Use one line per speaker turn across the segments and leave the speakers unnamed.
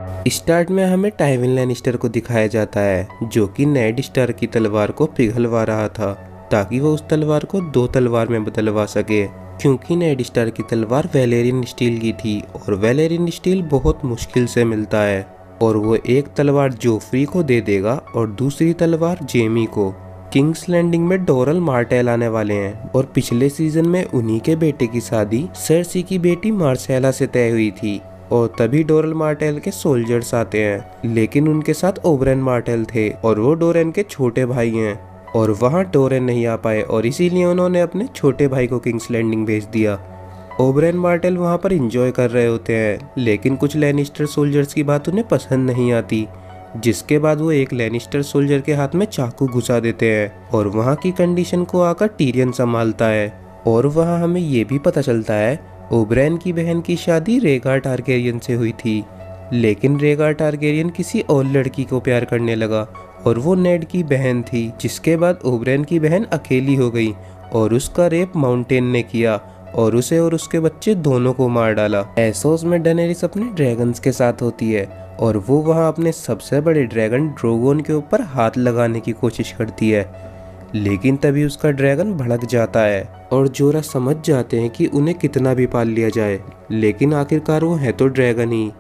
Start में हमें Tywin Lannister को दिखाया जाता है जो कि नेड स्टार्क की तलवार को पिघलवा रहा था ताकि वो उस तलवार को दो तलवार में बदलवा सके, क्योंकि नेड स्टार्क की तलवार वैलेरियन स्टील की थी और वैलेरियन स्टील बहुत मुश्किल से मिलता है। और वो एक तलवार जोफ्री को दे देगा और दूसरी तलवार जेमी को। किंग्स लैंडिंग में डोरल मार्टेल आने वाले हैं और पिछले सीजन में उन्हीं के बेटे की शादी सर्सी की बेटी मार्सेला से तय हुई थी। और तभी डोरल मार्टेल के सोल्जर्स आते हैं, लेकिन उनके साथ ओबरन मार्टेल थे और वो डोरेन के छोटे भाई हैं। और वहाँ डोरेन नहीं आ पाए और इसीलिए उन्होंने अपने छोटे भाई को किंग्स लैंडिंग भेज दिया। ओबरन मार्टेल वहाँ पर एंजॉय कर रहे होते हैं, लेकिन कुछ लैनिस्टर सोल्जर्स की बात उन्हें पसंद नहीं आती, जिसके बाद वो एक लैनिस्टर सोल्जर के हाथ में चाकू घुसा देते हैं और वहाँ की कंडीशन को आकर टीरियन संभालता है। और वहाँ हमें ये भी पता चलता है ओबरैन की बहन की शादी रेगार टारगेरियन से हुई थी, लेकिन रेगार टारगेरियन किसी और लड़की को प्यार करने लगा और वो नेड की बहन थी, जिसके बाद ओबरैन की बहन अकेली हो गई और उसका रेप माउंटेन ने किया और उसे और उसके बच्चे दोनों को मार डाला। एसोस में डेनेरिस अपने ड्रैगन्स के साथ होती है और वो वहाँ अपने सबसे बड़े ड्रैगन ड्रोगोन के ऊपर हाथ लगाने की कोशिश करती है, लेकिन तभी उसका ड्रैगन भड़क जाता है और जोरा समझ जाते हैं कि उन्हें कितना भी पाल लिया जाए, लेकिन आखिरकार वो है तो ड्रैगन ही।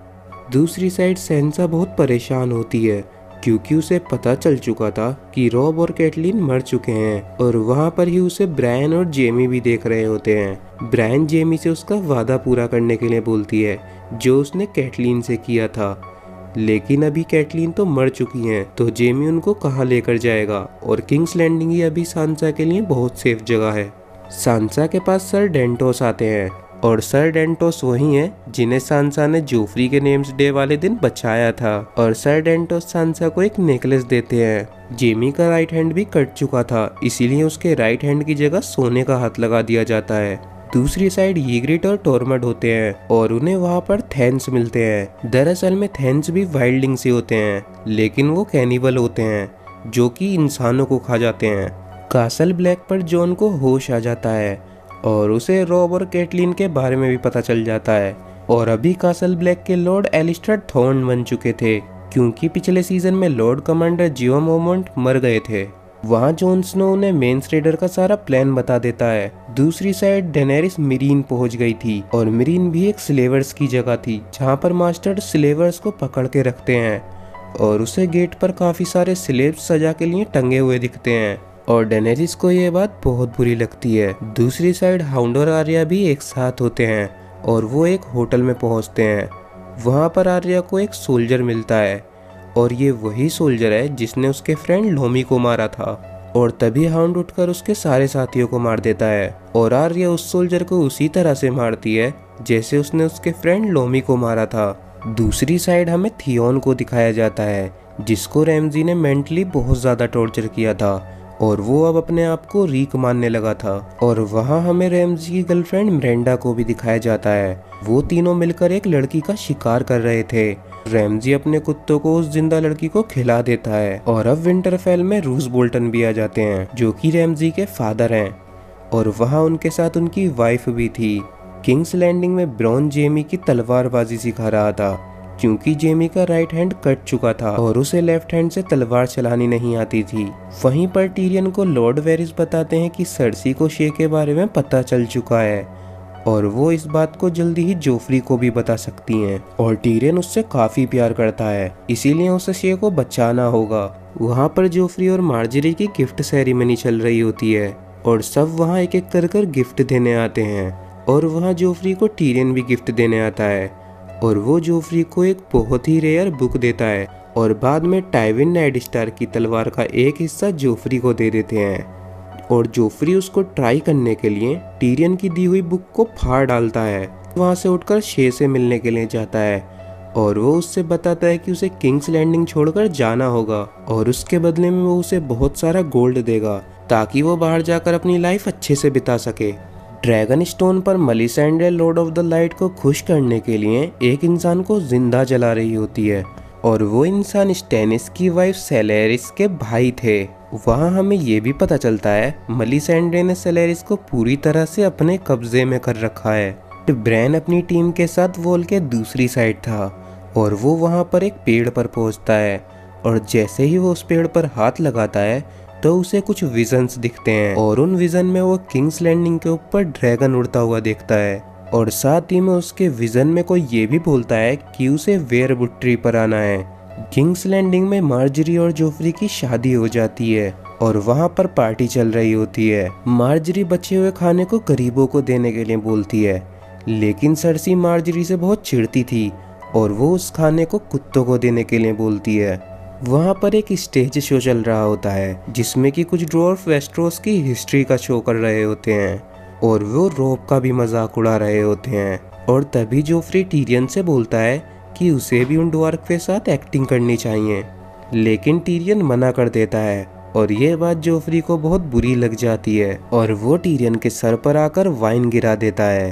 दूसरी साइड सैंसा बहुत परेशान होती है क्योंकि उसे पता चल चुका था कि रॉब और कैटलीन मर चुके हैं और वहाँ पर ही उसे ब्रायन और जेमी भी देख रहे होते हैं। ब्रायन जेमी से उसका वादा पूरा करने के लिए बोलती है जो उसने कैटलीन से किया था, लेकिन अभी कैटलीन तो मर चुकी हैं, तो जेमी उनको कहाँ लेकर जाएगा। और किंग्स लैंडिंग ही अभी सांसा के लिए बहुत सेफ जगह है। सांसा के पास सर डेंटोस आते हैं और सर डेंटोस वही हैं जिन्हें सांसा ने जोफ्री के नेम्स डे वाले दिन बचाया था। और सर डेंटोस सांसा को एक नेकलेस देते हैं। जेमी का राइट हैंड भी कट चुका था, इसीलिए उसके राइट हैंड की जगह सोने का हाथ लगा दिया जाता है। दूसरी साइड ईग्रिट और टोरमड होते हैं और उन्हें वहाँ पर थेंस मिलते हैं। दरअसल में थेंस भी वाइल्डिंग से होते हैं, लेकिन वो कैनिबल होते हैं जो कि इंसानों को खा जाते हैं। कासल ब्लैक पर जॉन को होश आ जाता है और उसे रॉब और कैटलीन के बारे में भी पता चल जाता है। और अभी कासल ब्लैक के लॉर्ड एलिस्टर थॉर्न बन चुके थे, क्योंकि पिछले सीजन में लॉर्ड कमांडर जियो मोमोंट मर गए थे। वहाँ जॉन स्नो उन्हें मेन्स रेडर का सारा प्लान बता देता है। दूसरी साइड डेनेरिस मिरीन पहुंच गई थी और मिरीन भी एक स्लेवर्स की जगह थी जहाँ पर मास्टर स्लेवर्स को पकड़ के रखते हैं और उसे गेट पर काफी सारे स्लेव्स सजा के लिए टंगे हुए दिखते हैं और डेनेरिस को ये बात बहुत बुरी लगती है। दूसरी साइड हाउंड और आर्या भी एक साथ होते हैं और वो एक होटल में पहुंचते हैं। वहाँ पर आर्या को एक सोल्जर मिलता है और ये वही सोल्जर है जिसने उसके फ्रेंड लोमी को मारा था। और तभी हाउंड उठकर उसके सारे साथियों को मार देता है और आर्या उस सोल्जर को उसी तरह से मारती है जैसे उसने उसके फ्रेंड लोमी को मारा था। दूसरी साइड हमें थियोन को दिखाया जाता है जिसको रैमजी ने मेंटली बहुत ज्यादा टॉर्चर किया था और वो अब अपने आप को रीक मानने लगा था। और वहाँ हमें रैमजी की गर्लफ्रेंड मिरेंडा को भी दिखाया जाता है। वो तीनों मिलकर एक लड़की का शिकार कर रहे थे। रैमजी अपने कुत्तों को उस जिंदा लड़की को खिला देता है। और अब विंटरफेल में रूस बोल्टन भी आ जाते हैं जो कि रैमजी के फादर हैं और वहाँ उनके साथ उनकी वाइफ भी थी। किंग्स लैंडिंग में ब्रॉन जेमी की तलवारबाजी सिखा रहा था क्योंकि जेमी का राइट हैंड कट चुका था और उसे लेफ्ट हैंड से तलवार चलानी नहीं आती थी। वहीं पर टीरियन को लॉर्ड वेरिस बताते हैं कि सर्सी को शे के बारे में पता चल चुका है और वो इस बात को जल्दी ही जोफ्री को भी बता सकती हैं। और टीरियन उससे काफी प्यार करता है, इसीलिए उसे शे को बचाना होगा। वहाँ पर जोफ्री और मार्जरी की गिफ्ट सेरेमनी चल रही होती है और सब वहाँ एक एक कर गिफ्ट देने आते हैं और वहाँ जोफ्री को टीरियन भी गिफ्ट देने आता है और वो जोफ्री को एक बहुत ही रेयर बुक देता है और बाद में टाइविन नाइट स्टार की तलवार का एक हिस्सा जोफ्री को दे देते हैं। और जोफ्री उसको ट्राई करने के लिए टीरियन की दी हुई बुक को फाड़ डालता है। वहाँ से उठकर शे से मिलने के लिए जाता है और वो उससे बताता है कि उसे किंग्स लैंडिंग छोड़कर जाना होगा और उसके बदले में वो उसे बहुत सारा गोल्ड देगा ताकि वो बाहर जाकर अपनी लाइफ अच्छे से बिता सके। ड्रैगन स्टोन पर मेलिसेंड्रे लॉर्ड ऑफ द लाइट को खुश करने के लिए एक इंसान को जिंदा जला रही होती है और वो इंसान स्टेनिस की वाइफ सेलेरिस के भाई थे। वहाँ हमें ये भी पता चलता है मेलिसेंड्रे ने सेलेरिस को पूरी तरह से अपने कब्जे में कर रखा है। ब्रैन अपनी टीम के साथ वॉल के दूसरी साइड था और वो वहाँ पर एक पेड़ पर पहुँचता है और जैसे ही वो उस पेड़ पर हाथ लगाता है तो उसे कुछ विजन्स दिखते हैं और उन विजन में वो किंग्स लैंडिंग के ऊपर ड्रैगन उड़ता हुआ दिखता है और साथ ही में उसके विजन में कोई ये भी बोलता है कि उसे वेयरवुड ट्री पर आना है। किंग्स लैंडिंग में मार्जरी और जोफ्री की शादी हो जाती है और वहाँ पर पार्टी चल रही होती है। मार्जरी बचे हुए खाने को गरीबों को देने के लिए बोलती है, लेकिन सर्सी मार्जरी से बहुत चिढ़ती थी और वो उस खाने को कुत्तों को देने के लिए बोलती है। वहाँ पर एक स्टेज शो चल रहा होता है जिसमें कि कुछ ड्वार्फ वेस्टरोस की हिस्ट्री का शो कर रहे होते हैं और वो रोब का भी मजाक उड़ा रहे होते हैं। और तभी जोफ्री टीरियन से बोलता है कि उसे भी उन ड्वार्फ के साथ एक्टिंग करनी चाहिए, लेकिन टीरियन मना कर देता है और ये बात जोफ्री को बहुत बुरी लग जाती है और वो टीरियन के सर पर आकर वाइन गिरा देता है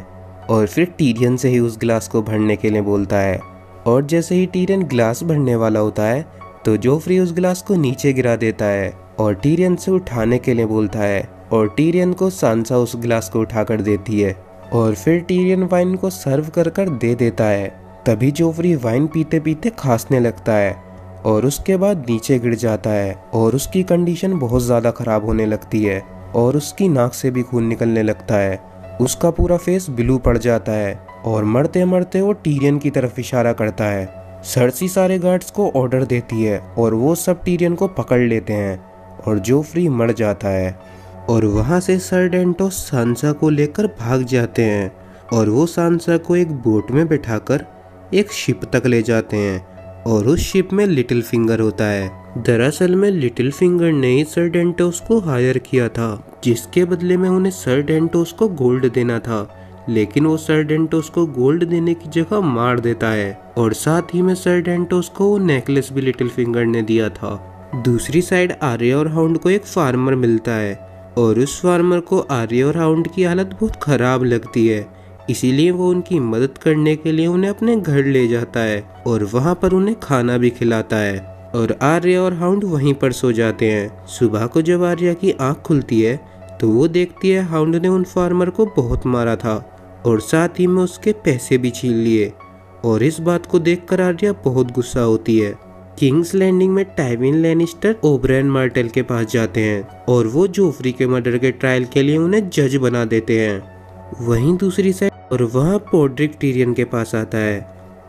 और फिर टीरियन से ही उस गिलास को भरने के लिए बोलता है। और जैसे ही टीरियन गिलास भरने वाला होता है तो जोफ्री उस गिलास को नीचे गिरा देता है और टीरियन से उठाने के लिए बोलता है और टीरियन को सांसा उस गिलास को उठाकर देती है और फिर टीरियन वाइन को सर्व कर दे देता है। तभी जोफ्री वाइन पीते पीते खांसने लगता है और उसके बाद नीचे गिर जाता है और उसकी कंडीशन बहुत ज़्यादा ख़राब होने लगती है और उसकी नाक से भी खून निकलने लगता है। उसका पूरा फेस ब्लू पड़ जाता है और मरते मरते वो टीरियन की तरफ इशारा करता है। सर्सी सारे गार्ड्स को ऑर्डर देती है और वो सब टीरियन को पकड़ लेते हैं और जोफ्री मर जाता है और वहाँ से सर डेंटोस सांसा को लेकर भाग जाते हैं और वो सांसा को एक बोट में बिठाकर एक शिप तक ले जाते हैं और उस शिप में लिटिल फिंगर होता है। दरअसल में लिटिल फिंगर ने ही सर डेंटोस को हायर किया था जिसके बदले में उन्हें सर डेंटोस को गोल्ड देना था, लेकिन वो सर डेंटोस को गोल्ड देने की जगह मार देता है और साथ ही में सर डेंटोस को वो नेकलेस भी लिटिल फिंगर ने दिया था। दूसरी साइड आर्या और हाउंड को एक फार्मर मिलता है और उस फार्मर को आर्या और हाउंड की हालत बहुत खराब लगती है, इसीलिए वो उनकी मदद करने के लिए उन्हें अपने घर ले जाता है और वहाँ पर उन्हें खाना भी खिलाता है और आर्या और हाउंड वहीं पर सो जाते हैं। सुबह को जब आर्या की आँख खुलती है तो वो देखती है हाउंड ने उन फार्मर को बहुत मारा था और साथ ही में उसके पैसे भी छीन लिए और इस बात को देखकर आर्या बहुत गुस्सा होती है। किंग्स लैंडिंग में टाइविन लैनिस्टर ओबरायन मार्टेल के पास जाते हैं और वो जोफ्री के मर्डर के ट्रायल के लिए उन्हें जज बना देते हैं। वहीं दूसरी साइड और वहाँ पोड्रिक टीरियन के पास आता है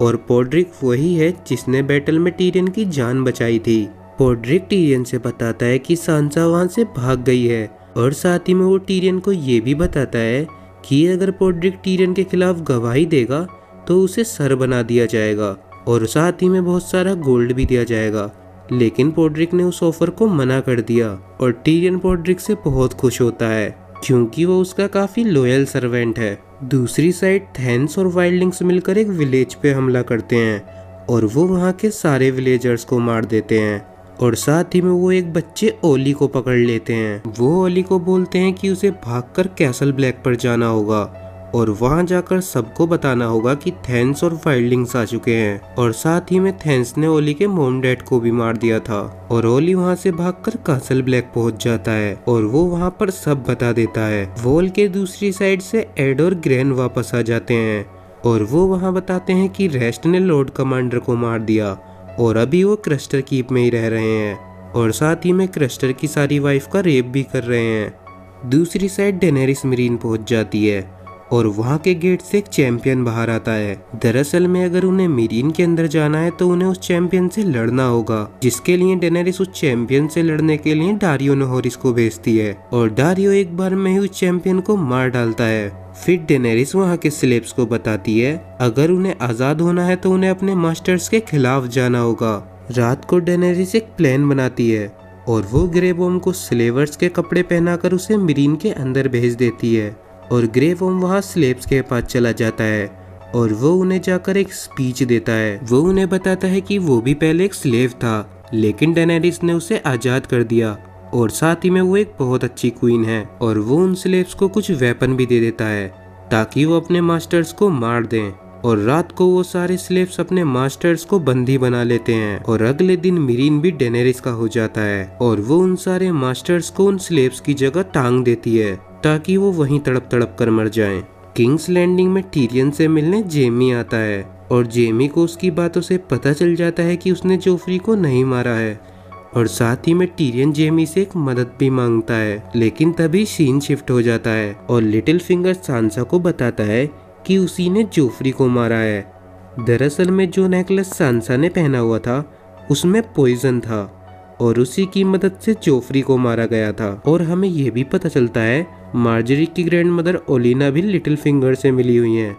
और पोड्रिक वही है जिसने बैटल में टीरियन की जान बचाई थी। पोड्रिक टीरियन से बताता है कि सांसा वहाँ से भाग गई है और साथ ही में वो टीरियन को ये भी बताता है कि अगर पोड्रिक टीरियन के खिलाफ गवाही देगा तो उसे सर बना दिया जाएगा और साथ ही में बहुत सारा गोल्ड भी दिया जाएगा, लेकिन पोड्रिक ने उस ऑफर को मना कर दिया और टीरियन पोड्रिक से बहुत खुश होता है क्योंकि वो उसका काफी लॉयल सर्वेंट है। दूसरी साइड थैंस और वाइल्डिंग्स मिलकर एक विलेज पे हमला करते हैं और वो वहाँ के सारे विलेजर्स को मार देते हैं और साथ ही में वो एक बच्चे ओली को पकड़ लेते हैं। वो ओली को बोलते हैं कि उसे भागकर कैसल ब्लैक पर जाना होगा और वहां जाकर सबको बताना होगा कि थैंस और वाइल्डिंग्स आ चुके हैं और साथ ही में थैंस ने ओली के मॉम डैड को भी मार दिया था और ओली वहां से भागकर कासल ब्लैक पहुंच जाता है और वो वहां पर सब बता देता है। वॉल के दूसरी साइड से एड और ग्रैन वापस आ जाते हैं और वो वहां बताते हैं कि रेस्ट ने लॉर्ड कमांडर को मार दिया और अभी वो क्रस्टर कीप में ही रह रहे हैं और साथ ही में क्रस्टर की सारी वाइफ का रेप भी कर रहे हैं। दूसरी साइड डेनेरिस मरीन पहुंच जाती है और वहाँ के गेट से एक चैंपियन बाहर आता है। दरअसल में अगर उन्हें मीरीन के अंदर जाना है तो उन्हें उस चैंपियन से लड़ना होगा, जिसके लिए डेनेरिस उस चैंपियन से लड़ने के लिए डारियो नहोरिस को भेजती है और डारियो एक बार में ही उस चैंपियन को मार डालता है। फिर डेनेरिस वहाँ के स्लेव्स को बताती है अगर उन्हें आजाद होना है तो उन्हें अपने मास्टर्स के खिलाफ जाना होगा। रात को डेनेरिस एक प्लान बनाती है और वो ग्रे वॉर्म को स्लेवर्स के कपड़े पहनाकर उसे मीरीन के अंदर भेज देती है और ग्रे वॉर्म वहाँ स्लेव्स के पास चला जाता है और वो उन्हें जाकर एक स्पीच देता है। वो उन्हें बताता है कि वो भी पहले एक स्लेव था, लेकिन डेनेरिस ने उसे आजाद कर दिया और साथ ही में वो एक बहुत अच्छी क्वीन है और वो उन स्लेव्स को कुछ वेपन भी दे देता है ताकि वो अपने मास्टर्स को मार दें। और रात को वो सारे स्लेव्स अपने मास्टर्स को बंदी बना लेते हैं और अगले दिन मीरीन भी डेनेरिस का हो जाता है और वो उन सारे मास्टर्स को उन स्लेव्स की जगह टांग देती है ताकि वो वहीं तड़प तड़प कर मर जाएं। किंग्स लैंडिंग में टीरियन से मिलने जेमी आता है और जेमी को उसकी बातों से पता चल जाता है कि उसने जोफ्री को नहीं मारा है। और साथ ही में टीरियन जेमी से एक मदद भी मांगता है, लेकिन तभी सीन शिफ्ट हो जाता है और लिटिल फिंगर सांसा को बताता है कि उसी ने जोफ्री को मारा है। दरअसल में जो नेकलेस सांसा ने पहना हुआ था उसमें पॉइजन था और उसी की मदद से जोफ्री को मारा गया था। और हमें यह भी पता चलता है मार्जरी की ग्रैंडमदर ओलिना भी लिटिल फिंगर से मिली हुई हैं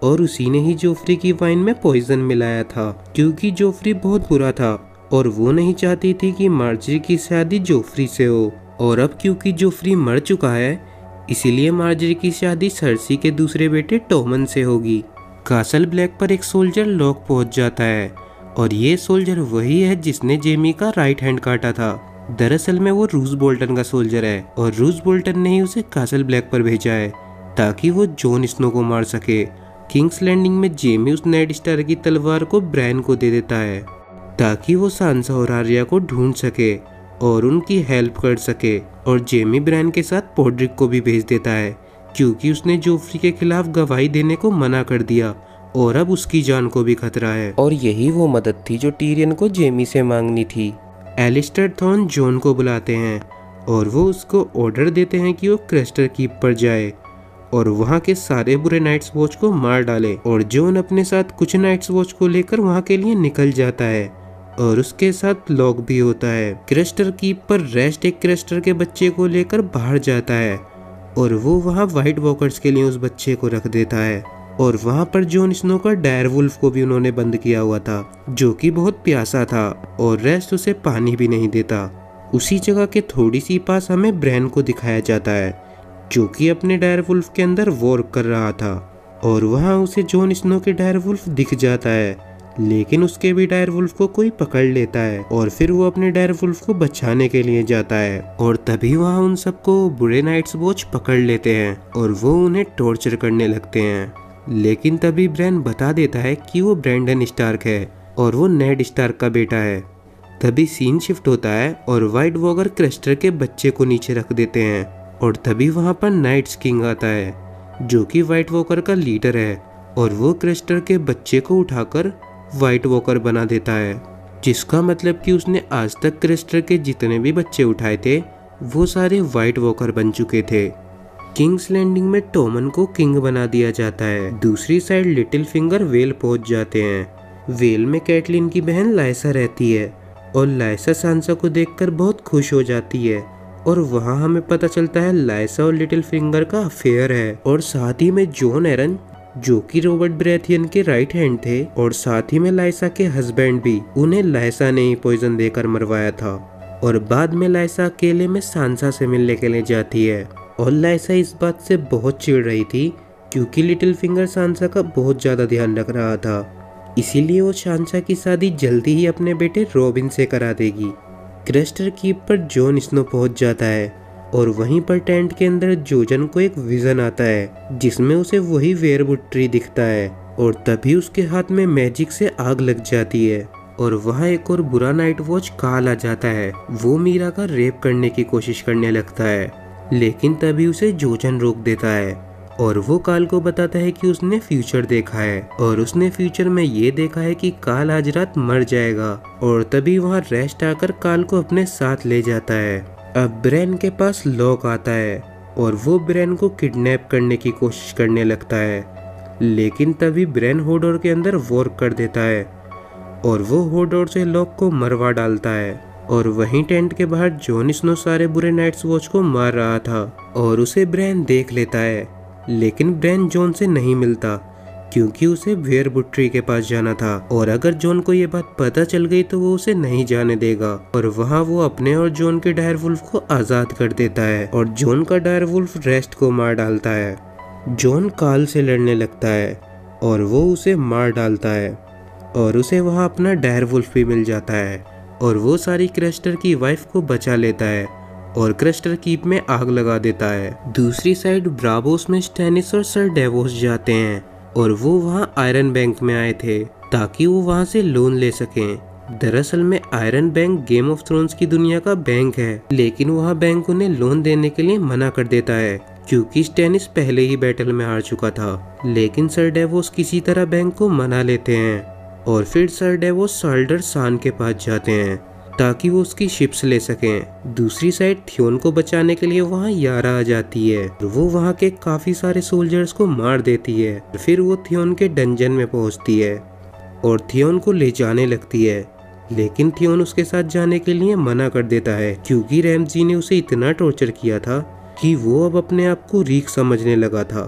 और उसी ने ही जोफ्री की वाइन में पॉइजन मिलाया था, क्योंकि जोफ्री बहुत बुरा था और वो नहीं चाहती थी कि मार्जरी की शादी जोफ्री से हो। और अब क्योंकि जोफ्री मर चुका है इसीलिए मार्जरी की शादी सर्सी के दूसरे बेटे टॉमन से होगी। कासल ब्लैक पर एक सोल्जर लॉक पहुंच जाता है और ये सोल्जर वही है जिसने जेमी का राइट हैंड काटा था। दरअसल में वो रूस बोल्टन का सोल्जर है और रूस बोल्टन ने ही उसे कासल ब्लैक पर भेजा है ताकि वो जॉन स्नो को मार सके। किंग्स लैंडिंग में जेमी उस नेड स्टार की तलवार को ब्रायन को दे देता है ताकि वो सांसा और आर्या को ढूंढ सके और उनकी हेल्प कर सके। और जेमी ब्रायन के साथ पोड्रिक को भी भेज देता है क्योंकि उसने जोफ्री के खिलाफ गवाही देने को मना कर दिया और अब उसकी जान को भी खतरा है। और यही वो मदद थी जो टीरियन को जेमी से मांगनी थी। एलिस्टर थॉर्न जॉन को बुलाते हैं और वो उसको ऑर्डर देते हैं कि वो क्रेस्टर कीप पर जाए और वहाँ के सारे बुरे नाइट्स वॉच को मार डाले। और जॉन अपने साथ कुछ नाइट्स वॉच को लेकर वहाँ के लिए निकल जाता है और उसके साथ लॉक भी होता है। क्रेस्टर कीप पर रेस्ट एक क्रेस्टर के बच्चे को लेकर बाहर जाता है और वो वहाँ व्हाइट वॉकर्स के लिए उस बच्चे को रख देता है। और वहाँ पर जॉन स्नो का डायर वुल्फ को भी उन्होंने बंद किया हुआ था जो कि बहुत प्यासा था और रेस्ट उसे पानी भी नहीं देता। उसी जगह के थोड़ी सी पास हमें ब्रैन को दिखाया जाता है जो कि अपने डायर वुल्फ के अंदर वॉर कर रहा था और वहाँ उसे जॉन स्नो के डायर वुल्फ दिख जाता है, लेकिन उसके भी डायर वुल्फ को कोई पकड़ लेता है और फिर वो अपने डायर वुल्फ को बचाने के लिए जाता है। और तभी वहाँ उन सबको बुरे नाइट्स वॉच पकड़ लेते हैं और वो उन्हें टॉर्चर करने लगते हैं। लेकिन तभी ब्रैन बता देता है कि वो ब्रैंडन स्टार्क है और वो नेड स्टार्क का बेटा है। तभी सीन शिफ्ट होता है और व्हाइट वॉकर क्रेस्टर के बच्चे को नीचे रख देते हैं और तभी वहाँ पर नाइट्स किंग आता है जो कि व्हाइट वॉकर का लीडर है और वो क्रेस्टर के बच्चे को उठाकर व्हाइट वॉकर बना देता है, जिसका मतलब कि उसने आज तक क्रेस्टर के जितने भी बच्चे उठाए थे वो सारे व्हाइट वॉकर बन चुके थे। किंग्स लैंडिंग में टॉमन को किंग बना दिया जाता है। दूसरी साइड लिटिल फिंगर वेल पहुंच जाते हैं। वेल में कैटलिन की बहन लाइसा रहती है और लाइसा सांसा को देखकर बहुत खुश हो जाती है और वहाँ हमें पता चलता है लाइसा और लिटिल फिंगर का अफेयर है। और साथ ही में जॉन एरन जो कि रॉबर्ट ब्रेथियन के राइट हैंड थे और साथ ही में लाइसा के हस्बैंड भी, उन्हें लाइसा ने ही पॉइजन देकर मरवाया था। और बाद में लाइसा अकेले में सांसा से मिलने के लिए जाती है और लाइसा इस बात से बहुत चिढ़ रही थी क्योंकि लिटिल फिंगर सांसा का बहुत ज्यादा ध्यान रख रहा था, इसीलिए वो सांसा की शादी जल्दी ही अपने बेटे रॉबिन से करा देगी। क्रेस्टर कीप पर जॉन स्नो पहुंच जाता है और वहीं पर टेंट के अंदर जोजन को एक विजन आता है जिसमें उसे वही वेयरवुड ट्री दिखता है और तभी उसके हाथ में मैजिक से आग लग जाती है और वहाँ एक और बुरा नाइट वॉच काल आ जाता है। वो मीरा का रेप करने की कोशिश करने लगता है, लेकिन तभी उसे जोजन रोक देता है और वो काल को बताता है कि उसने फ्यूचर देखा है और उसने फ्यूचर में ये देखा है कि काल आज रात मर जाएगा। और तभी वहाँ रेस्ट आकर काल को अपने साथ ले जाता है। अब ब्रेन के पास लॉक आता है और वो ब्रेन को किडनैप करने की कोशिश करने लगता है, लेकिन तभी ब्रेन होडोर के अंदर वॉर कर देता है और वो होडोर से लॉक को मरवा डालता है। और वहीं टेंट के बाहर जॉन स्नो सारे बुरे नाइट्स वॉच को मार रहा था और उसे ब्रेन देख लेता है, लेकिन ब्रेन जॉन से नहीं मिलता क्योंकि उसे वेयरवुड ट्री के पास जाना था और अगर जॉन को ये बात पता चल गई तो वो उसे नहीं जाने देगा। और वहाँ वो अपने और जॉन के डायर वुल्फ को आजाद कर देता है और जॉन का डायर वुल्फ रेस्ट को मार डालता है। जॉन काल से लड़ने लगता है और वो उसे मार डालता है और उसे वहाँ अपना डायर वुल्फ भी मिल जाता है और वो सारी क्रेस्टर की वाइफ को बचा लेता है और क्रेस्टर कीप में आग लगा देता है। दूसरी साइड ब्रावोस में स्टैनिस और सर डेवोस जाते हैं और वो वहाँ आयरन बैंक में आए थे ताकि वो वहाँ से लोन ले सकें। दरअसल में iron bank game of thrones की दुनिया का बैंक है, लेकिन वहाँ बैंक उन्हें लोन देने के लिए मना कर देता है क्योंकि स्टैनिस पहले ही बैटल में हार चुका था। लेकिन सर डेवोस किसी तरह बैंक को मना लेते हैं और फिर सर डेवोस साल्डर सान के पास जाते हैं ताकि वो उसकी शिप्स ले सकें। दूसरी साइड थियोन को बचाने के लिए वहाँ यारा आ जाती है और वो वहाँ के काफी सारे सोल्जर्स को मार देती है। फिर वो थियोन के डंजन में पहुँचती है और थियोन को ले जाने लगती है, लेकिन थियोन उसके साथ जाने के लिए मना कर देता है क्योंकि रैमजी ने उसे इतना टॉर्चर किया था कि वो अब अपने आप को रीख समझने लगा था।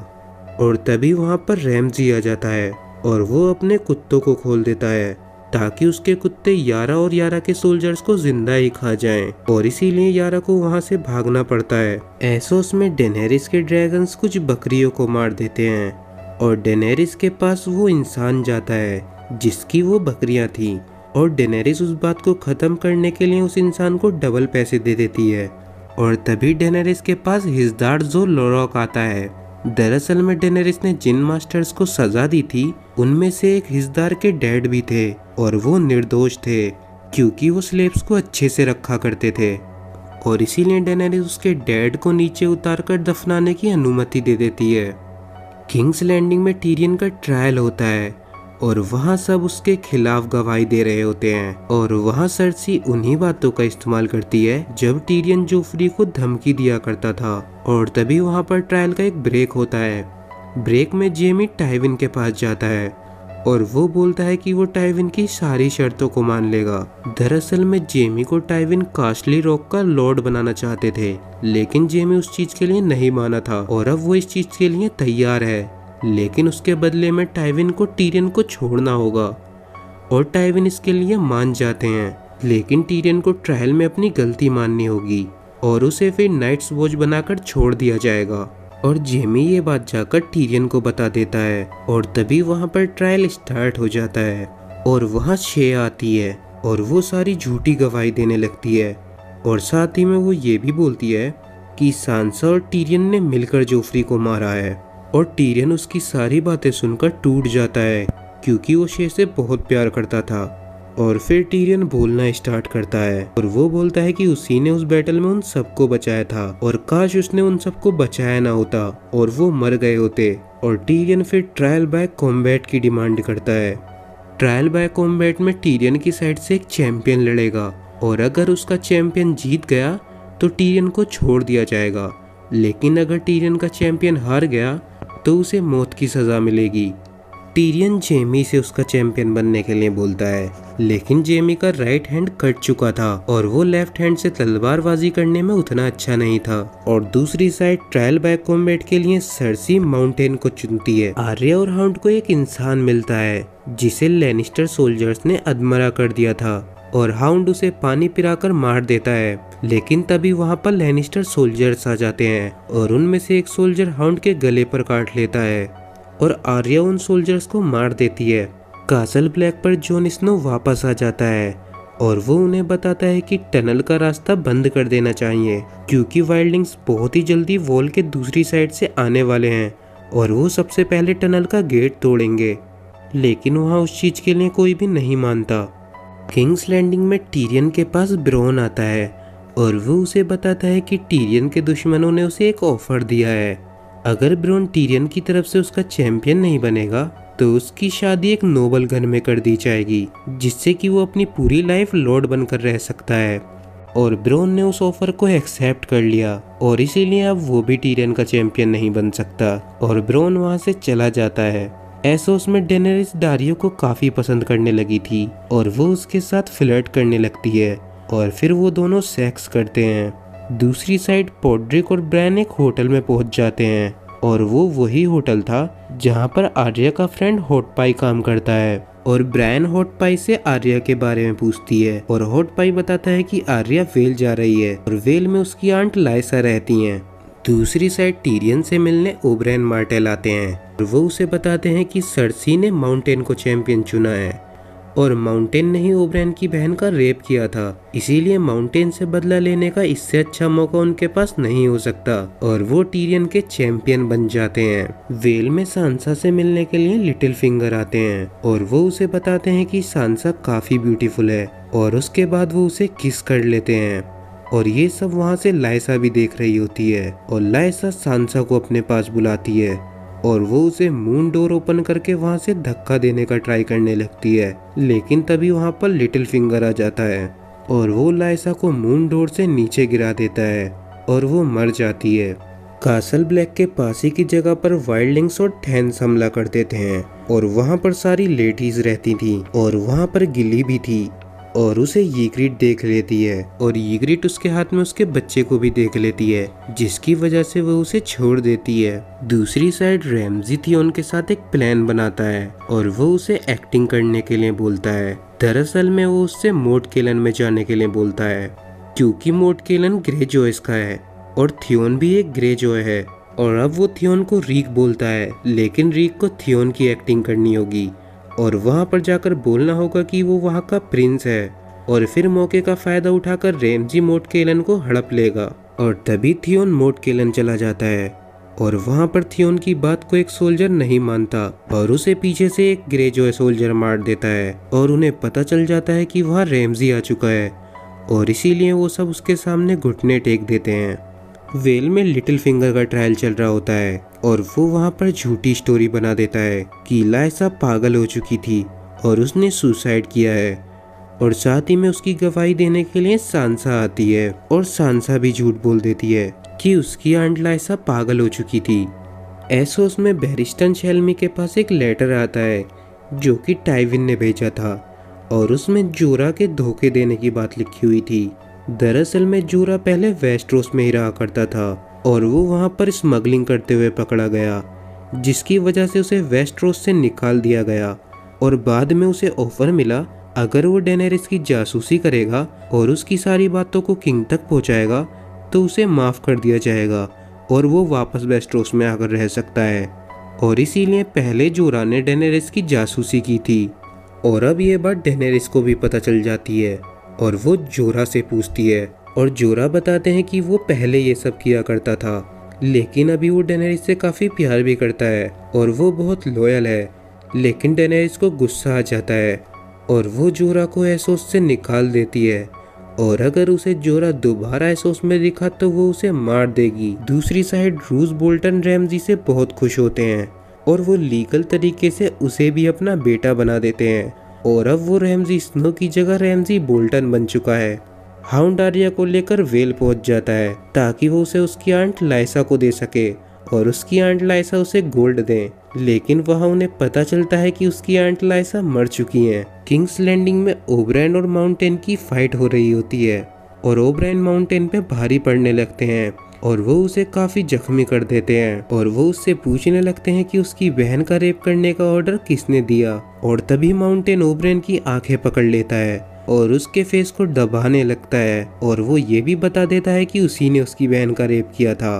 और तभी वहाँ पर रैमजी आ जाता है और वो अपने कुत्तों को खोल देता है ताकि उसके कुत्ते यारा और यारा के सोल्जर्स को जिंदा ही खा जाएं, और इसीलिए यारा को वहाँ से भागना पड़ता है। एसोस में डेनेरिस के ड्रैगन्स कुछ बकरियों को मार देते हैं और डेनेरिस के पास वो इंसान जाता है जिसकी वो बकरियां थी, और डेनेरिस उस बात को खत्म करने के लिए उस इंसान को डबल पैसे दे देती है। और तभी डेनेरिस के पास हिजदार जो लोरॉक आता है। दरअसल में डेनेरिस ने जिन मास्टर्स को सजा दी थी उनमें से एक हिजदार के डैड भी थे और वो निर्दोष थे क्योंकि वो स्लेव्स को अच्छे से रखा करते थे, और इसीलिए डेनेरिस उसके डैड को नीचे उतारकर दफनाने की अनुमति दे देती है। किंग्स लैंडिंग में टीरियन का ट्रायल होता है और वहाँ सब उसके खिलाफ गवाही दे रहे होते हैं, और वहाँ सर्सी उन्हीं बातों का इस्तेमाल करती है जब टीरियन जोफ्री को धमकी दिया करता था। और तभी वहाँ पर ट्रायल का एक ब्रेक होता है। ब्रेक में जेमी टाइविन के पास जाता है और वो बोलता है कि वो टाइविन की सारी शर्तों को मान लेगा। दरअसल में जेमी को टाइविन कास्टली रॉक का लॉर्ड बनाना चाहते थे, लेकिन जेमी उस चीज के लिए नहीं माना था और अब वो इस चीज के लिए तैयार है, लेकिन उसके बदले में टाइविन को टीरियन को छोड़ना होगा। और टाइविन इसके लिए मान जाते हैं, लेकिन टीरियन को ट्रायल में अपनी गलती माननी होगी और उसे फिर नाइट्स वॉच बनाकर छोड़ दिया जाएगा। और जेमी ये बात जाकर टीरियन को बता देता है और तभी वहाँ पर ट्रायल स्टार्ट हो जाता है और वहाँ शे आती है और वो सारी झूठी गवाही देने लगती है, और साथ ही में वो ये भी बोलती है कि सांसा और टीरियन ने मिलकर जोफ्री को मारा है। और टीरियन उसकी सारी बातें सुनकर टूट जाता है क्योंकि वो शे से बहुत प्यार करता था। और फिर टीरियन बोलना स्टार्ट करता है और वो बोलता है कि उसी ने उस बैटल में उन सबको बचाया था और काश उसने उन सबको बचाया ना होता और वो मर गए होते। और टीरियन फिर ट्रायल बाय कॉम्बैट की डिमांड करता है। ट्रायल बाय कॉम्बैट में टीरियन की साइड से एक चैंपियन लड़ेगा और अगर उसका चैंपियन जीत गया तो टीरियन को छोड़ दिया जाएगा, लेकिन अगर टीरियन का चैंपियन हार गया तो उसे मौत की सजा मिलेगी। टीरियन जेमी से उसका चैंपियन बनने के लिए बोलता है, लेकिन जेमी का राइट हैंड कट चुका था और वो लेफ्ट हैंड से तलवारबाजी करने में उतना अच्छा नहीं था। और दूसरी साइड ट्रायल बाय कॉम्बैट के लिए सर्सी माउंटेन को चुनती है। आर्या और हाउंड को एक इंसान मिलता है जिसे लैनिस्टर सोल्जर्स ने अधमरा कर दिया था और हाउंड उसे पानी पिलाकर मार देता है, लेकिन तभी वहाँ पर लैनिस्टर सोल्जर्स आ जाते हैं और उनमें से एक सोल्जर हाउंड के गले पर काट लेता है और आर्या उन सोल्जर्स को मार देती है। कासल ब्लैक पर जॉन स्नो वापस आ जाता है और वो उन्हें बताता है कि टनल का रास्ता बंद कर देना चाहिए क्योंकि वाइल्डिंग्स बहुत ही जल्दी वॉल के दूसरी साइड से आने वाले हैं और वो सबसे पहले टनल का गेट तोड़ेंगे, लेकिन वहाँ उस चीज के लिए कोई भी नहीं मानता। किंग्स लैंडिंग में टीरियन के पास ब्रॉन आता है और वो उसे बताता है कि टीरियन के दुश्मनों ने उसे एक ऑफर दिया है, अगर ब्रॉन टीरियन की तरफ से उसका चैंपियन नहीं बनेगा तो उसकी शादी एक नोबल घर में कर दी जाएगी जिससे कि वो अपनी पूरी लाइफ लॉर्ड बनकर रह सकता है। और ब्रॉन ने उस ऑफर को एक्सेप्ट कर लिया और इसीलिए अब वो भी टीरियन का चैंपियन नहीं बन सकता और ब्रॉन वहाँ से चला जाता है। एसोस में डेनेरिस डारियो को काफी पसंद करने लगी थी और वो उसके साथ फ्लर्ट करने लगती है और फिर वो दोनों सेक्स करते हैं। दूसरी साइड पोड्रिक और ब्रैन एक होटल में पहुंच जाते हैं और वो वही होटल था जहां पर आर्या का फ्रेंड हॉट पाई काम करता है। और ब्रैन हॉट पाई से आर्या के बारे में पूछती है और हॉट पाई बताता है कि आर्या वेल जा रही है और वेल में उसकी आंट लाइसा रहती हैं। दूसरी साइड टीरियन से मिलने ओब्रेन मार्टेल आते हैं और वो उसे बताते हैं कि सर्सी ने माउंटेन को चैंपियन चुना है और माउंटेन ने ही ओब्रेन की बहन का रेप किया था, इसीलिए माउंटेन से बदला लेने का इससे अच्छा मौका उनके पास नहीं हो सकता और वो टीरियन के चैंपियन बन जाते हैं। वेल में सांसा से मिलने के लिए लिटिल फिंगर आते हैं और वो उसे बताते हैं कि सांसा काफी ब्यूटीफुल है और उसके बाद वो उसे किस कर लेते हैं। और ये सब वहाँ से लाइसा भी देख रही होती है और लाइसा सांसा को अपने पास बुलाती है और वो उसे मून डोर ओपन करके वहाँ से धक्का देने का ट्राई करने लगती है, लेकिन तभी वहाँ पर लिटिल फिंगर आ जाता है और वो लाइसा को मून डोर से नीचे गिरा देता है और वो मर जाती है। कासल ब्लैक के पास ही की जगह पर वाइल्डलिंग्स और थैंस हमला कर देते हैं और वहाँ पर सारी लेडीज रहती थी और वहाँ पर गिली भी थी और उसे यीग्रिट देख लेती है और यीग्रिट उसके हाथ में उसके बच्चे को भी देख लेती है, जिसकी वजह से वो उसे छोड़ देती है। दूसरी साइड रैमजी थियोन के साथ एक प्लान बनाता है और वो उसे एक्टिंग करने के लिए बोलता है। दरअसल में वो उससे मोट केलन में जाने के लिए बोलता है, क्योंकि मोट केलन ग्रे जॉयस का है और थियोन भी एक ग्रे जॉय है। और अब वो थियोन को रीक बोलता है, लेकिन रीक को थियोन की एक्टिंग करनी होगी और वहाँ पर जाकर बोलना होगा कि वो वहाँ का प्रिंस है और फिर मौके का फायदा उठाकर रैमजी मोट केलन को हड़प लेगा। और तभी थियोन मोट केलन चला जाता है और वहाँ पर थियोन की बात को एक सोल्जर नहीं मानता और उसे पीछे से एक ग्रे जॉय सोल्जर मार देता है और उन्हें पता चल जाता है कि वहाँ रैमजी आ चुका है और इसीलिए वो सब उसके सामने घुटने टेक देते हैं। वेल में लिटिल फिंगर का ट्रायल चल रहा होता है और वो वहाँ पर झूठी स्टोरी बना देता है कि लाइसा पागल हो चुकी थी और उसने सुसाइड किया है और साथ ही में उसकी गवाही देने के लिए सांसा आती है और सांसा भी झूठ बोल देती है कि उसकी आंट लाइसा पागल हो चुकी थी। एसोस में बैरिस्टन शेल्मी के पास एक लेटर आता है जो कि टाइविन ने भेजा था और उसमें जोरा के धोखे देने की बात लिखी हुई थी। दरअसल में जोरा पहले वेस्ट्रोस में ही रहा करता था और वो वहाँ पर स्मगलिंग करते हुए पकड़ा गया, जिसकी वजह से उसे वेस्ट्रोस से निकाल दिया गया और बाद में उसे ऑफर मिला अगर वो डेनेरिस की जासूसी करेगा और उसकी सारी बातों को किंग तक पहुँचाएगा तो उसे माफ़ कर दिया जाएगा और वो वापस वेस्ट्रोस में आकर रह सकता है। और इसीलिए पहले जोरा ने डेनेरिस की जासूसी की थी और अब ये बात डेनेरिस को भी पता चल जाती है और वो जोरा से पूछती है और जोरा बताते हैं कि वो पहले ये सब किया करता था, लेकिन अभी वो डेनेरिस से काफ़ी प्यार भी करता है और वो बहुत लॉयल है। लेकिन डेनेरिस को गुस्सा आ जाता है और वो जोरा को एसोस से निकाल देती है और अगर उसे जोरा दोबारा एसोस में दिखा तो वो उसे मार देगी। दूसरी साइड रूस बोल्टन रैमजी से बहुत खुश होते हैं और वो लीगल तरीके से उसे भी अपना बेटा बना देते हैं और अब वो रैमजी स्नो की जगह रैमजी बोल्टन बन चुका है। हाउंड आर्या को लेकर वेल पहुंच जाता है ताकि वो उसे उसकी आंट लाइसा को दे सके और उसकी आंट लाइसा उसे गोल्ड दे, लेकिन वहाँ उन्हें पता चलता है कि उसकी आंट लाइसा मर चुकी हैं। किंग्स लैंडिंग में ओब्रायन और माउंटेन की फाइट हो रही होती है और ओब्रायन माउंटेन पे भारी पड़ने लगते हैं और वो उसे काफी जख्मी कर देते हैं और वो उससे पूछने लगते हैं कि उसकी बहन का रेप करने का ऑर्डर किसने दिया। और तभी माउंटेन ओब्रायन की आंखें पकड़ लेता है और उसके फेस को दबाने लगता है और वो ये भी बता देता है कि उसी ने उसकी बहन का रेप किया था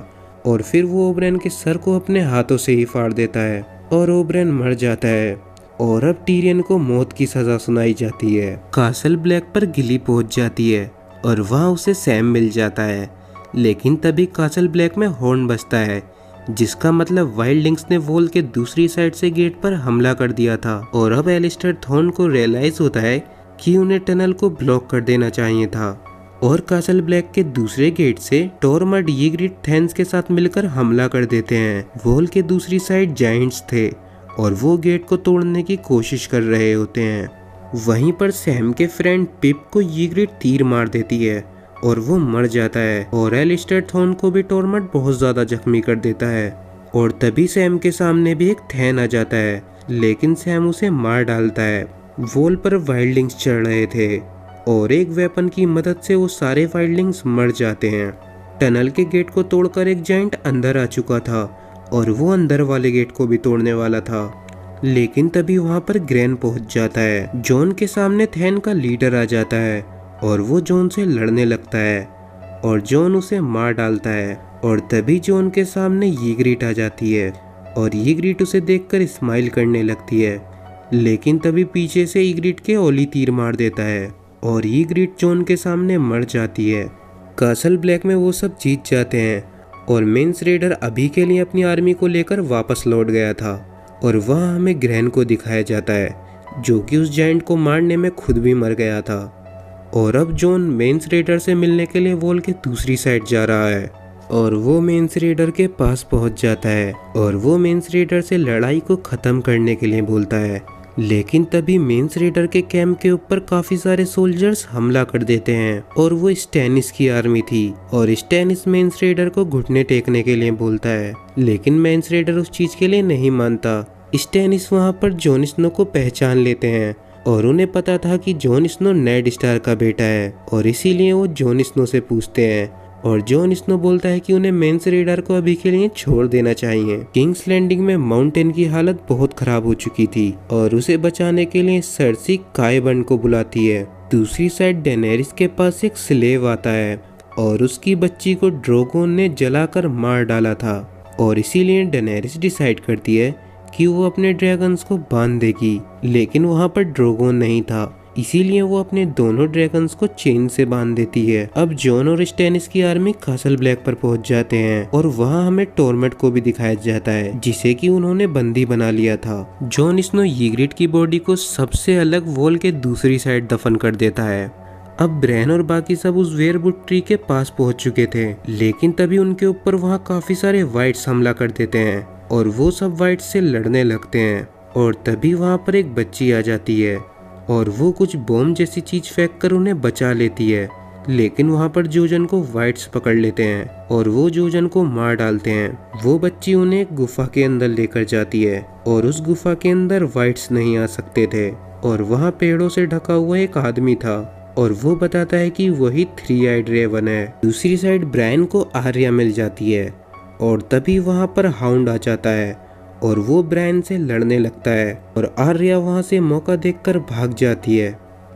और फिर वो ओब्रायन के सर को अपने हाथों से ही फाड़ देता है और ओब्रायन मर जाता है और अब टीरियन को मौत की सजा सुनाई जाती है। कासल ब्लैक पर गिली पहुंच जाती है और वहाँ उसे सैम मिल जाता है, लेकिन तभी कासल ब्लैक में हॉर्न बजता है, जिसका मतलब वाइल्डलिंग्स ने वॉल के दूसरी साइड से गेट पर हमला कर दिया था। और अब एलिस्टर थॉर्न को रियलाइज होता है कि उन्हें टनल को ब्लॉक कर देना चाहिए था और कासल ब्लैक के दूसरे गेट से टॉर्मड यीग्रिट थैंस के साथ मिलकर हमला कर देते हैं। वॉल के दूसरी साइड जायंट्स थे और वो गेट को तोड़ने की कोशिश कर रहे होते हैं। वहीं पर सैम के फ्रेंड पिप को यीग्रिट तीर मार देती है और वो मर जाता है और एलिस्टर थॉर्न को भी टॉर्मड बहुत ज्यादा जख्मी कर देता है। और तभी सैम के सामने भी एक थैन आ जाता है, लेकिन सैम उसे मार डालता है। वॉल पर वाइल्डलिंग्स चढ़ रहे थे और एक वेपन की मदद से वो सारे वाइल्डलिंग्स मर जाते हैं। टनल के गेट को तोड़कर एक जायंट अंदर आ चुका था और वो अंदर वाले गेट को भी तोड़ने वाला था, लेकिन तभी वहाँ पर ग्रैन पहुँच जाता है। जॉन के सामने थैन का लीडर आ जाता है और वो जॉन से लड़ने लगता है और जॉन उसे मार डालता है। और तभी जॉन के सामने यीग्रिट आ जाती है और यीग्रिट उसे देखकर स्माइल करने लगती है, लेकिन तभी पीछे से यीग्रिट के ओली तीर मार देता है और यीग्रिट जॉन के सामने मर जाती है। कासल ब्लैक में वो सब जीत जाते हैं और मेंस रेडर अभी के लिए अपनी आर्मी को लेकर वापस लौट गया था और वहाँ हमें ग्रैन को दिखाया जाता है जो कि उस जायंट को मारने में खुद भी मर गया था। और अब जॉन मेंस रेडर से मिलने के लिए वॉल के दूसरी साइड जा रहा है और वो मेंस रेडर के पास पहुंच जाता है और वो मेंस रेडर से लड़ाई को खत्म करने के लिए बोलता है। लेकिन तभी मेंस रेडर के कैंप के ऊपर काफी सारे सोल्जर्स हमला कर देते हैं और वो स्टैनिस की आर्मी थी और स्टैनिस मेंस रेडर को घुटने टेकने के लिए बोलता है, लेकिन मेंस रेडर उस चीज के लिए नहीं मानता। स्टैनिस वहां पर जॉन स्नो को पहचान लेते हैं और उन्हें पता था कि जॉन स्नो नेड स्टार का बेटा है और इसीलिए वो जॉन स्नो से पूछते हैं और जॉन स्नो बोलता है कि उन्हें मेंस रेडर को अभी के लिए छोड़ देना चाहिए। किंग्स लैंडिंग में माउंटेन की हालत बहुत खराब हो चुकी थी और उसे बचाने के लिए सर्सी कायबर्न को बुलाती है। दूसरी साइड डेनेरिस के पास एक स्लेव आता है और उसकी बच्ची को ड्रोगोन ने जलाकर मार डाला था और इसीलिए डेनेरिस डिसाइड करती है कि वो अपने ड्रैगन्स को बांध देगी, लेकिन वहाँ पर ड्रोगोन नहीं था, इसीलिए वो अपने दोनों ड्रैगन्स को चेन से बांध देती है। अब जॉन और स्टैनिस की आर्मी कासल ब्लैक पर पहुंच जाते हैं और वहाँ हमें टॉर्मेट को भी दिखाया जाता है जिसे कि उन्होंने बंदी बना लिया था। जॉन स्नो ईग्रिट की बॉडी को सबसे अलग वॉल के दूसरी साइड दफन कर देता है। अब ब्रैन और बाकी सब उस वेयरवुड ट्री के पास पहुंच चुके थे, लेकिन तभी उनके ऊपर वहाँ काफी सारे वाइट्स हमला कर देते हैं और वो सब वाइट्स से लड़ने लगते हैं और तभी वहाँ पर एक बच्ची आ जाती है और वो कुछ बॉम्ब जैसी चीज फेंक कर उन्हें बचा लेती है, लेकिन वहाँ पर जोजन को वाइट्स पकड़ लेते हैं और वो जोजन को मार डालते हैं। वो बच्ची उन्हें एक गुफा के अंदर लेकर जाती है और उस गुफा के अंदर वाइट्स नहीं आ सकते थे और वहाँ पेड़ों से ढका हुआ एक आदमी था और वो बताता है कि वही 3 आइड रेवन है। दूसरी साइड ब्रायन को आर्या मिल जाती है और तभी वहाँ पर हाउंड आ जाता है और वो ब्रायन से लड़ने लगता है और आर्या वहाँ से मौका देखकर भाग जाती है।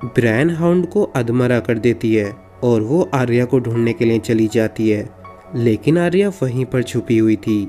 ब्रायन हाउंड को अधमरा कर देती है और वो आर्या को ढूंढने के लिए चली जाती है, लेकिन आर्या वहीं पर छुपी हुई थी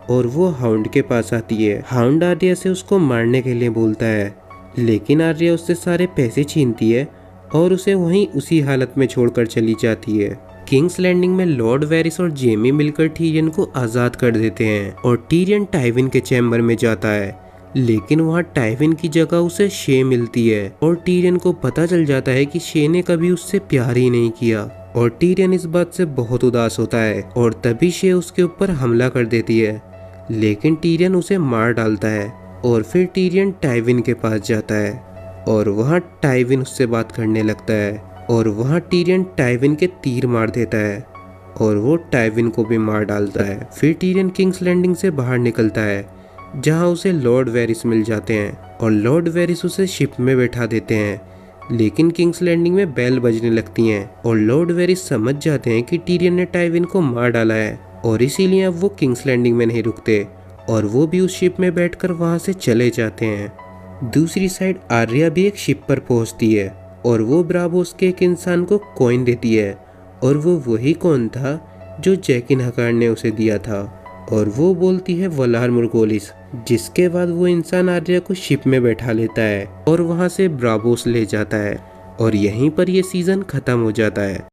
और वो हाउंड के पास आती है। हाउंड आर्या से उसको मारने के लिए बोलता है, लेकिन आर्या उससे सारे पैसे छीनती है और उसे वहीं उसी हालत में छोड़कर चली जाती है। किंग्स लैंडिंग में लॉर्ड वेरिस और जेमी मिलकर टीरियन को आज़ाद कर देते हैं और टीरियन टाइविन के चैम्बर में जाता है, लेकिन वहाँ टाइविन की जगह उसे शे मिलती है और टीरियन को पता चल जाता है कि शे ने कभी उससे प्यार ही नहीं किया और टीरियन इस बात से बहुत उदास होता है और तभी शे उसके ऊपर हमला कर देती है, लेकिन टीरियन उसे मार डालता है और फिर टीरियन टाइविन के पास जाता है और वहाँ टाइविन उससे बात करने लगता है और वहाँ टीरियन टाइविन के तीर मार देता है और वो टाइविन को भी मार डालता है। फिर टीरियन किंग्स लैंडिंग से बाहर निकलता है जहाँ उसे लॉर्ड वेरिस मिल जाते हैं और लॉर्ड वेरिस उसे शिप में बैठा देते हैं, लेकिन किंग्स लैंडिंग में बेल बजने लगती हैं और लॉर्ड वेरिस समझ जाते हैं कि टीरियन ने टाइविन को मार डाला है और इसीलिए अब वो किंग्स लैंडिंग में नहीं रुकते और वो भी उस शिप में बैठकर वहाँ से चले जाते हैं। दूसरी साइड आर्या भी एक शिप पर पहुँचती है और वो ब्रावोस के एक इंसान को कॉइन देती है और वो वही कॉइन था जो जैकिन हकार ने उसे दिया था और वो बोलती है वलार मुर्गोलिस, जिसके बाद वो इंसान आर्या को शिप में बैठा लेता है और वहाँ से ब्रावोस ले जाता है और यहीं पर ये सीजन खत्म हो जाता है।